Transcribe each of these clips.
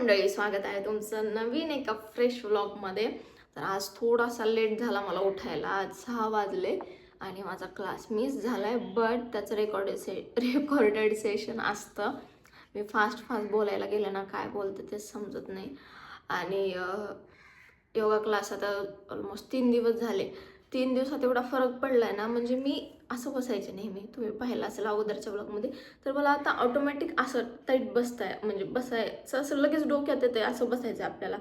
मंडळी, स्वागत आहे तुमचं नवीन एका फ्रेश व्लॉगमध्ये. तर आज थोडासा लेट झाला मला उठायला. आज 6 वाजले आणि माझा क्लास मिस झाला आहे, बट त्याचं रेकॉर्डेड सेशन असतं. मी फास्ट बोलायला गेलं ना, काय बोलते ते समजत नाही. आणि योगा क्लास आता ऑलमोस्ट 3 दिवस झाले. 3 दिवसात एवढा फरक पडला आहे ना, म्हणजे मी असं बसायचे नेहमी, तुम्ही पाहिलं असेल अगोदरच्या ब्लॉगमध्ये. तर मला आता ऑटोमॅटिक असं टाईट म्हणजे बसायचं असं लगेच डोक्यात येतं असं बसायचं आपल्याला,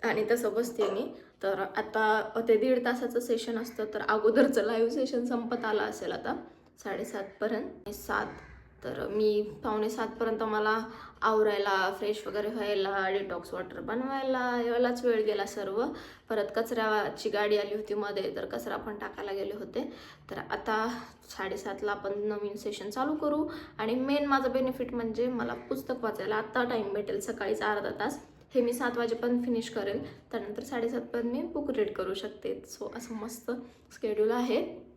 आणि तसं बसते मी. तर आता ते 1.5 तासाचं सेशन असतं. तर अगोदरचं लाईव्ह सेशन संपत आलं असेल आता 7:30पर्यंत. 7 तर मी 6:45पर्यंत मला आवरायला, फ्रेश वगैरे व्हायला, डिटॉक्स वॉटर बनवायला यालाच वेळ गेला सर्व. परत कचऱ्याची गाडी आली होती मध्ये, तर कचरा पण टाकायला गेले होते. तर आता 7:30ला आपण नवीन सेशन चालू करू. आणि मेन माझं बेनिफिट म्हणजे मला पुस्तक वाचायला आत्ता टाईम भेटेल, सकाळीच अर्धा तास. हे मी 7 वाजेपर्यंत फिनिश करेल, त्यानंतर 7:30पर्यंत मी बुक रीड करू शकते. सो असं मस्त स्केड्यूल आहे.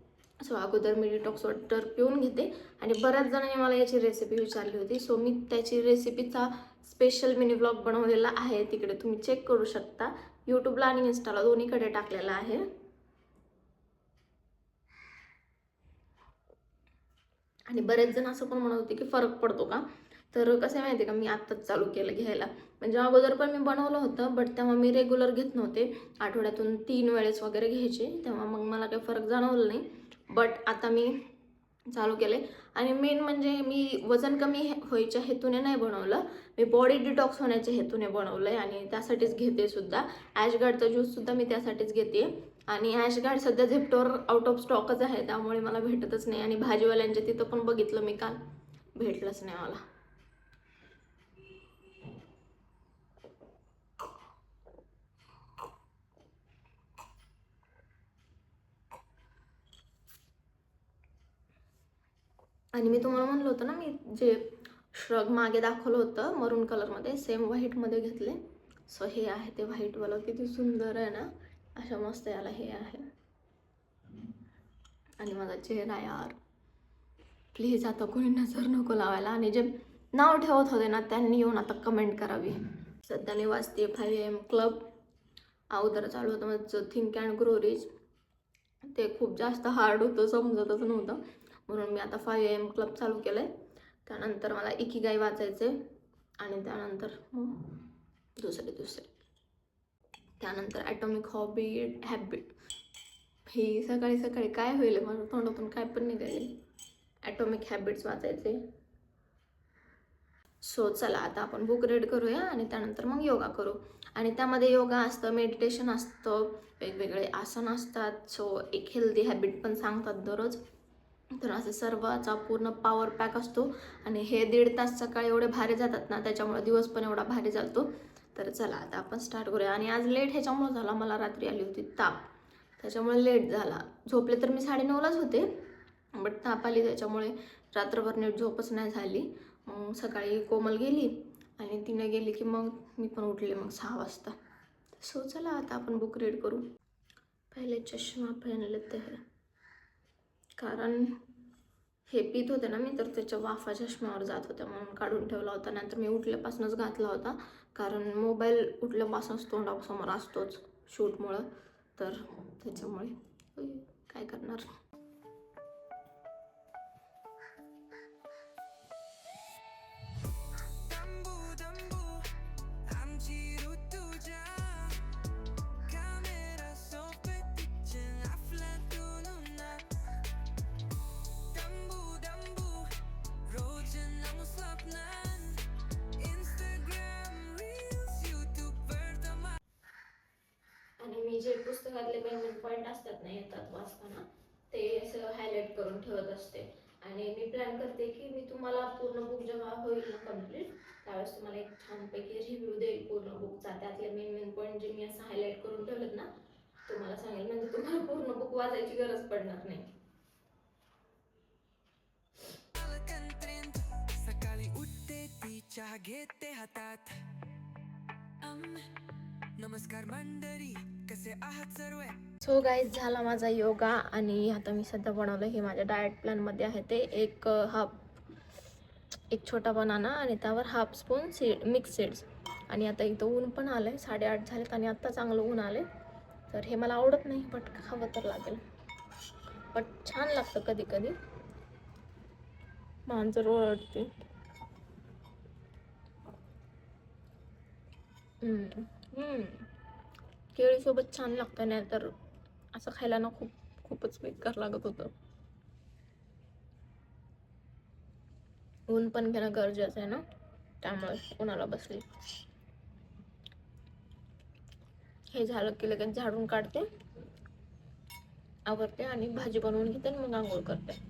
सो अगोदर मी डिटॉक्स वॉटर पिऊन घेते. आणि बऱ्याच जणांनी मला याची रेसिपी विचारली होती, सो मी त्याची रेसिपीचा स्पेशल मिनी व्लॉग बनवलेला आहे, तिकडे तुम्ही चेक करू शकता. यूट्यूबला आणि इन्स्टाला दोन्हीकडे टाकलेला आहे. आणि बरेच जण असं पण म्हणत होते की फरक पडतो का. तर कसं आहे माहिती आहे का, मी आत्ताच चालू केलं घ्यायला. म्हणजे अगोदर पण मी बनवलं होतं, बट तेव्हा मी रेग्युलर घेत नव्हते. आठवड्यातून 3 वेळेस वगैरे घ्यायचे, तेव्हा मग मला काही फरक जाणवलं नाही. बट आता मी चालू केले. आणि मेन म्हणजे मी वजन कमी व्हायच्या हेतूने नाही बनवलं, मी बॉडी डिटॉक्स होण्याच्या हेतूने बनवलं आहे. आणि त्यासाठीच घेते सुद्धा. ॲशगार्डचा ज्यूससुद्धा मी त्यासाठीच घेते. आणि ॲशगार्ड सध्या झेप्टोवर आउट ऑफ स्टॉकच आहे, त्यामुळे मला भेटतच नाही. आणि भाजीवाल्यांच्या तिथं पण बघितलं मी काल, भेटलंच नाही मला. आणि मी तुम्हाला म्हणलं होतं ना, मी जे श्रग मागे दाखवलं होतं मरून कलरमध्ये, सेम व्हाईटमध्ये घेतले. सो हे आहे ते व्हाईटवालं, किती सुंदर आहे ना, अशा मस्त याला हे आहे. आणि माझा चेहरा यार, प्लीज आता कोणी नजर नको लावायला. आणि जे नाव ठेवत होते ना, त्यांनी येऊन आता कमेंट करावी. सध्या मी वाचते 5 AM क्लब. अगोदर चालू होतं माझं थिंक अँड ग्रो रिच, ते खूप जास्त हार्ड होतं, समजतच नव्हतं. म्हणून मी आता 5 AM क्लब चालू केलं आहे. त्यानंतर मला इकिगाई वाचायचे. आणि त्यानंतर मग दुसरे त्यानंतर ॲटॉमिक हॅबिट. ही सकाळी सकाळी काय होईल, माझ्या तोंडातून काय पण निघाले. ॲटॉमिक हॅबिट्स वाचायचे. सो चला आता आपण बुक रीड करूया आणि त्यानंतर मग योगा करू. आणि त्यामध्ये योगा असतं, मेडिटेशन असतं, वेगवेगळे आसन असतात. सो एक हेल्दी हॅबिट पण सांगतात दररोज. तर असं सर्वाचा पूर्ण पॉवर पॅक असतो. आणि हे 1.5 तास सकाळी एवढे भारी जातात ना, त्याच्यामुळे दिवस पण एवढा भारी जातो. तर चला आता आपण स्टार्ट करूया. आणि आज लेट ह्याच्यामुळे झाला, मला रात्री आली होती ताप, त्याच्यामुळे लेट झाला. झोपले तर मी 9:30लाच होते, बट ताप आली त्याच्यामुळे रात्रभर नीट झोपच नाही झाली. मग सकाळी कोमल गेली आणि तिने गेली की मग मी पण उठले मग 6 वाजता. सो चला आता आपण बुक रीड करू. पहिले चष्मा पहन लेते हैं, कारण हे पित होते ना मी, तर त्याच्या वाफा चष्म्यावर जात होत्या, म्हणून काढून ठेवला होता. नंतर मी उठल्यापासूनच घातला होता, कारण मोबाईल उठल्यापासूनच तोंडासमोर असतोच शूटमुळं. तर त्याच्यामुळे काय करणार. आणि मी जे पुस्तकातले मेन पॉईंट असतात ना येतात वाचताना, ते असं हायलाईट करून ठेवत असते. आणि मी प्लॅन करते की मी तुम्हाला पूर्ण बुक जेव्हा होईल ना कम्प्लीट, त्यावेळेस तुम्हाला एक छानपैकी रिव्ह्यू देईल पूर्ण बुकचा. त्यातले मेन पॉईंट जे मी असं हायलाईट करून ठेवलेत ना, तुम्हाला सांगेल, म्हणजे तुम्हाला पूर्ण बुक वाचायची गरज पडणार नाही. सकाळी उठते ती चहा घेते हातात. नमस्कार मंडळी, कसे आहात सर्व. सो गाईज, झाला माझा योगा. आणि आता मी सध्या बनवलं, हे माझ्या डाएट प्लॅनमध्ये आहे ते एक छोटा बनाना आणि त्यावर 1/2 स्पून मिक्स सीड्स आणि आता इथं ऊन पण आलं आहे, 8:30 झालेत आणि आत्ता चांगलं ऊन आलं आहे. तर हे मला आवडत नाही, बट खावं तर लागेल. बट छान लागतं कधी कधी. मांजर ओरडते. केळीसोबत छान लागतं, नाही तर असं खायला ना खूपच बेकार लागत होतं. ऊन पण घेणं गरजेचं आहे ना, त्यामुळे उन्हाला बसली. हे झालं की लगेच झाडून काढते, आवरते आणि भाजी बनवून घेते आणि मग आंघोळ करते.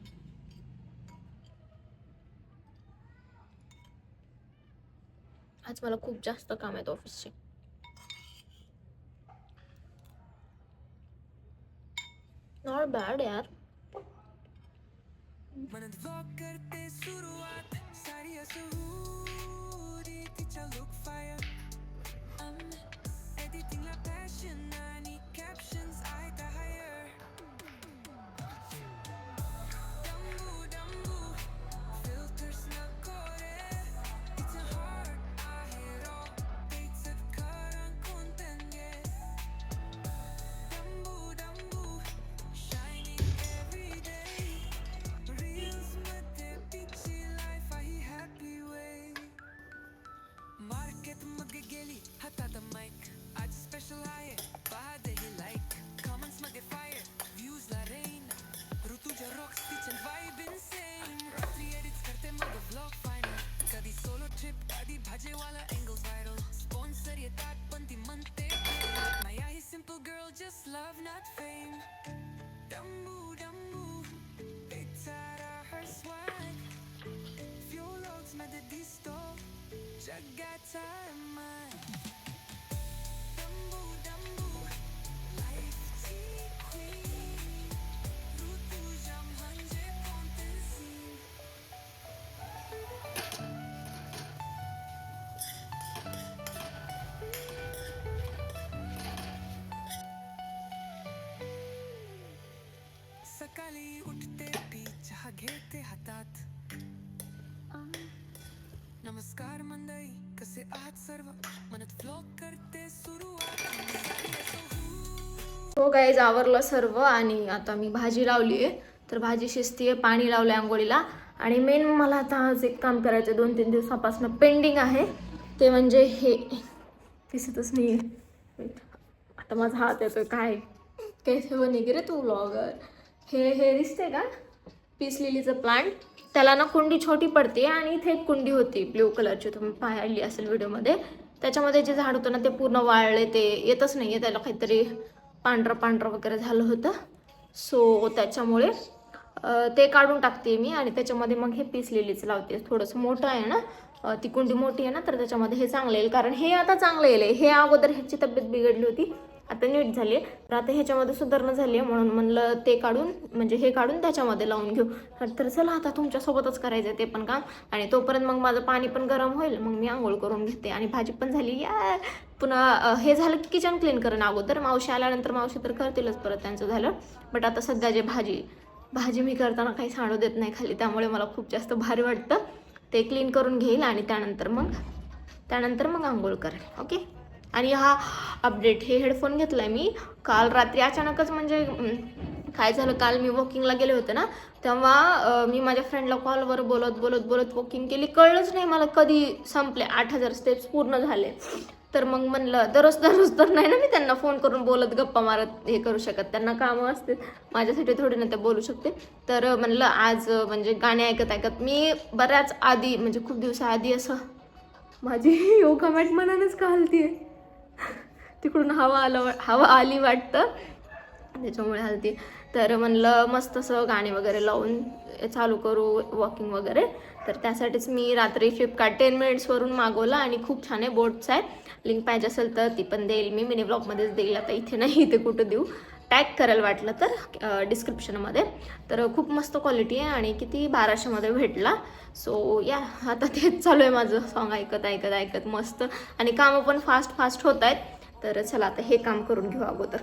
आज मला खूप जास्त काम आहेत ऑफिसचे. नॉट बॅड यार. सकाळी उठते पी चहा घेते हातात. नमस्कार मंडळी, कसे आहात सर्व? मनत व्लॉग करते सुरुवात. हो गाईज, आवरलं सर्व आणि आता मी भाजी लावली आहे. तर भाजी शिजतीये, पाणी लावलं आंघोळीला. आणि मेन मला आता आज एक काम करायचं 2-3 दिवसापासून पेंडिंग आहे, ते म्हणजे हे दिसतच नाही. आता माझा हात येतोय काय कैसे बनेगी रे तू व्लॉगर. हे दिसते का, पीस लिलीचं प्लांट. त्याला ना कुंडी छोटी पडते आणि इथे एक कुंडी होती ब्ल्यू कलरची, तुम्ही पाहिली असेल व्हिडिओमध्ये. त्याच्यामध्ये जे झाड होतं ना ते पूर्ण वाळले, ते येतच नाही आहे, त्याला काहीतरी पांढरं वगैरे झालं होतं. सो त्याच्यामुळे ते काढून टाकते मी आणि त्याच्यामध्ये मग हे पीस लिलीचं लावते. थोडंसं मोठं आहे ना, ती कुंडी मोठी आहे ना, तर त्याच्यामध्ये हे चांगलं येईल. कारण हे आता चांगलं येईल. हे अगोदर ह्याची तब्येत बिघडली होती, आता नीट झाली आहे. तर आता ह्याच्यामध्ये सुधारणा झाली आहे, म्हणून म्हणलं ते काढून, म्हणजे हे काढून त्याच्यामध्ये लावून घेऊ. तर चला आता तुमच्यासोबतच करायचं आहे ते पण काम. आणि तोपर्यंत मग माझं पाणी पण गरम होईल, मग मी आंघोळ करून घेते आणि भाजी पण झाली. या पुन्हा हे झालं की किचन क्लीन करेन अगोदर. मावशी आल्यानंतर मावशी तर करतीलच परत, त्यांचं झालं. बट आता सध्या जे भाजी मी करताना काही सांडू देत नाही खाली, त्यामुळे मला खूप जास्त भारी वाटतं. ते क्लीन करून घेईल आणि त्यानंतर मग आंघोळ करेल. ओके. आणि हा अपडेट, हे हेडफोन घेतलाय मी काल रात्री अचानकच. म्हणजे काय झालं, काल मी वॉकिंगला गेले होते ना, तेव्हा मी माझ्या फ्रेंडला कॉलवर बोलत वॉकिंग केली. कळलंच नाही मला कधी संपले, 8000 स्टेप्स पूर्ण झाले. तर मग म्हणलं दररोज तर नाही ना मी त्यांना फोन करून बोलत गप्पा मारत हे करू शकत, त्यांना कामं असते, माझ्यासाठी थोडी ना ते बोलू शकते. तर म्हणलं आज म्हणजे गाणे ऐकत मी बऱ्याच आधी, म्हणजे खूप दिवसाआधी असं माझी योगा मॅट मनानच का हलतीये, तिकडून हवा आली वाटतं, त्याच्यामुळे हलती. तर म्हणलं मस्त असं गाणे वगैरे लावून चालू करू वॉकिंग वगैरे. तर त्यासाठीच मी रात्री फ्लिपकार्ट 10 मिनिट्सवरून मागवला आणि खूप छान आहे, बोटचा आहे. लिंक पाहिजे असेल तर ती पण देईल मी, मिनी ब्लॉगमध्येच देईल. आता इथे नाही, इथे कुठं देऊ, टॅग करायला वाटलं तर डिस्क्रिप्शनमध्ये. तर खूप मस्त क्वालिटी आहे आणि किती 1200मध्ये भेटला. सो या आता तेच चालू आहे माझं, सॉन्ग ऐकत मस्त. आणि कामं पण फास्ट होत आहेत. तर चला आता हे काम करून घेऊ अगोदर.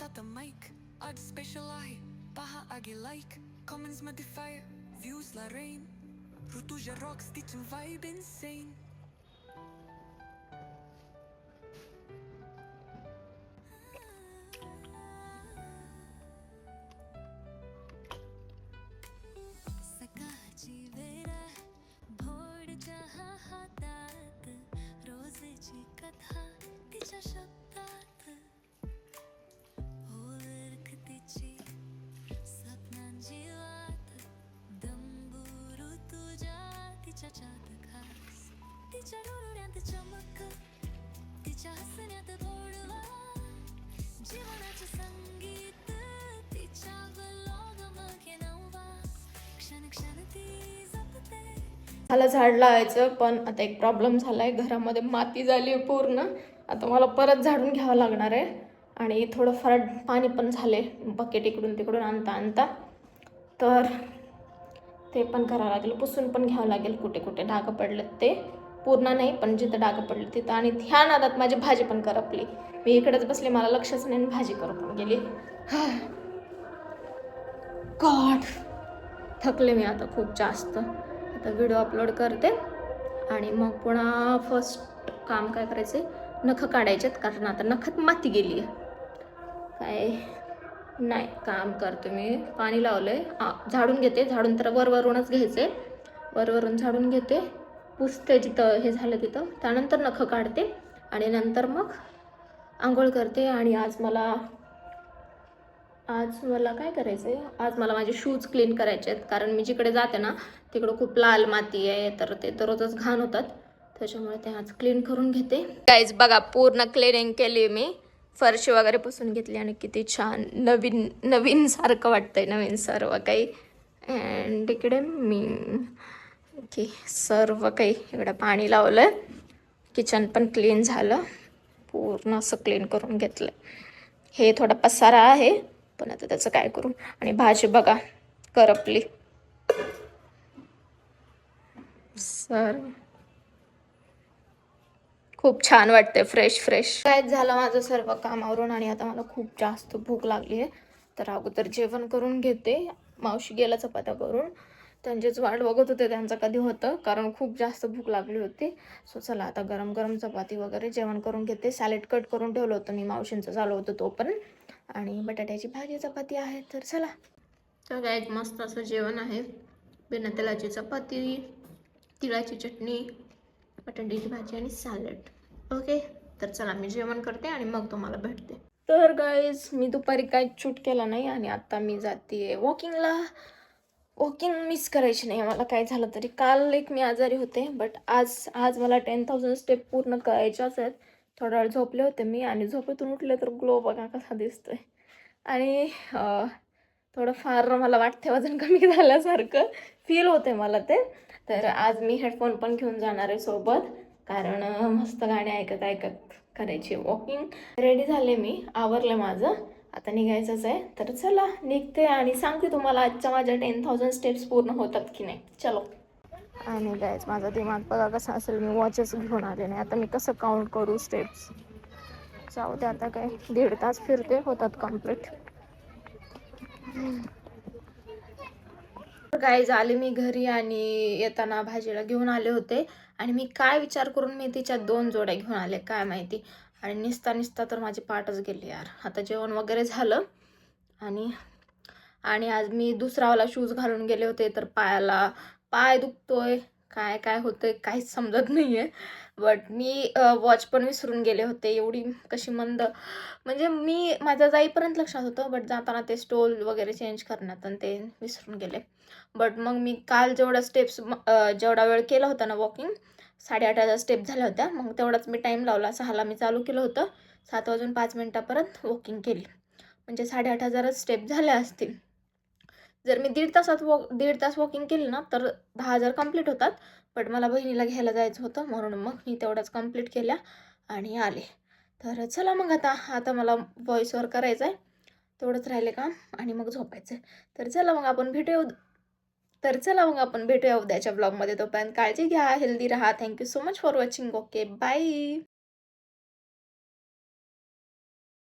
हातात माईक आज स्पेशल आहे पहा आगे लाईक कमेंट्स मध्ये फायर व्ह्यूज ला रेन ऋतुजा रॉक्स तिची वाईब इनसेन सकाळची वेळ भोर चहा हातात रोजची कथा तिच्या शब्दात ओळखतीची स्वप्नांची वाट दंबुरू तुझ्या तिच्या चात खास तिच्या डोळ्यात चमक तिच्या हसण्यात गोडवा जीवनाचे संगीत तिच्या व्लॉग मागे नवा क्षण क्षण ती जपते मला झाड लावायचं, पण आता एक प्रॉब्लेम झाला आहे. घरामध्ये माती झाली आहे पूर्ण. आता मला परत झाडून घ्यावं लागणार आहे. आणि थोडंफार पाणी पण झाले बकेट इकडून तिकडून आणता आणता, तर ते पण करावं लागेल. पुसून पण घ्यावं लागेल कुठे कुठे डाग पडलेत ते. पूर्ण नाही, पण जिथं डाग पडले तिथं. आणि ह्या नादात माझी भाजी पण करपली. मी इकडेच बसले, मला लक्षच नाही, भाजी करपून गेली. गॉड, थकले मी आता खूप जास्त. आता व्हिडिओ अपलोड करते आणि मग पुन्हा फर्स्ट काम काय करायचे, नखं काढायचेत, कारण आता नखात माती गेली आहे. काय नाही, काम करते मी. पाणी लावलंय, झाडून घेते. झाडून तर वरवरूनच घ्यायचे, वरवरून झाडून घेते, पुसते जिथं हे झालं तिथं. त्यानंतर नखं काढते आणि नंतर मग आंघोळ करते. आणि आज मला काय करायचं आहे, आज मला माझे शूज क्लीन करायचे आहेत. कारण मी जिकडे जाते ना तिकडं खूप लाल माती आहे, तर ते दररोजच घाण होतात. त्याच्यामुळे ते आज क्लीन करून घेते. गाईज बघा, पूर्ण क्लिनिंग केली मी, फरशी वगैरे पुसून घेतली आणि किती छान नवीन नवीन सारखं वाटतंय, नवीन सर्व काही. अँड इकडे मी ओके सर्व काही इकडे पाणी लावलं. किचन पण क्लीन झालं, पूर्ण असं क्लीन करून घेतलं. हे थोडा पसारा आहे, पण आता त्याचं काय करू. आणि भाजी बघा करपली सर. खूप छान वाटते, फ्रेश फ्रेश. काय झालं माझं सर्व कामावरून आणि आता मला खूप जास्त भूक लागली आहे. तर अगोदर जेवण करून घेते. मावशी गेला चपात्या करून, त्यांचीच वाट बघत होते त्यांचं कधी होतं, कारण खूप जास्त भूक लागली होती. सो चला आता गरम गरम चपाती वगैरे जेवण करून घेते. सॅलेड कट करून ठेवलं होतं मी, मावशींचं चालू होतं तो पण. आणि बटाट्याची भाजी चपाती आहे. तर चला, तर काय मस्त असं जेवण आहे. बिना तेलाची चपाती, तिळाची चटणी, बटाट्याची भाजी आणि सॅलड. ओके, तर चला मी जेवण करते आणि मग तुम्हाला भेटते. तर गाईज मी दुपारी काहीच शूट केला नाही आणि आता मी जाते वॉकिंगला. वॉकिंग मिस करायची नाही मला काय झालं तरी. काल एक मी आजारी होते, बट आज मला 10,000 स्टेप पूर्ण करायच्याच आहेत. थोडा वेळ झोपले होते मी आणि झोपेतून उठले तर ग्लो बघा कसा दिसतोय. आणि थोडंफार मला वाटते वजन कमी झाल्यासारखं फील होते मला ते. तर आज मी हेडफोन पण घेऊन जाणार आहे सोबत, कारण मस्त गाणे ऐकत ऐकत करायची वॉकिंग. रेडी झाले मी, आवरले माझं, आता निघायचंच आहे. तर चला निघते आणि सांगते तुम्हाला आजच्या माझ्या 10,000 स्टेप्स पूर्ण होतात की नाही. चलो. आणि गायच माझा दिमाग बघा कसा असेल, मी वॉचच घेऊन आले नाही. आता मी कसं काउंट करू स्टेप्स. जाऊ दे आता, काय 1.5 तास फिरते, होतात कम्प्लीट. गाईज आले मी घरी आणि येताना भाजीला घेऊन आले होते. आणि मी काय विचार करून मी तिच्या 2 जोड्या घेऊन आले काय माहिती. आणि निसता तर माझी पाठच गेली यार. आता जेवण वगैरे झालं आणि आज मी दुसरावाला शूज घालून गेले होते, तर पाय दुखतोय, काय काय होतंय काहीच समजत नाही आहे. बट मी वॉच पण विसरून गेले होते. एवढी कशी मंद, म्हणजे मी माझ्या जाईपर्यंत लक्षात होतं, बट जाताना ते स्टोल वगैरे चेंज करण्यात आणि ते विसरून गेले. बट मग मी काल जेवढा वेळ केला होता ना वॉकिंग, 8,500 स्टेप झाल्या होत्या. मग तेवढाच मी टाईम लावला. 6ला मी चालू केलं होतं, 7:05 वॉकिंग केली, म्हणजे 8,500 स्टेप झाल्या असतील. जर मी 1.5 तास वॉकिंग केली ना तर 10,000 कंप्लीट होतात. बट मला बहिणीला घ्यायला जायचं होतं, म्हणून मग मी तेवढाच कंप्लीट केल्या आणि आले. तर चला मग आता मला व्हॉइसवर करायचं आहे, तेवढंच राहिले काम, आणि मग झोपायचं आहे. तर चला मग आपण भेटूया उद्याच्या ब्लॉगमध्ये. तोपर्यंत काळजी घ्या, हेल्दी राहा. Thank you so much for watching. Okay, bye.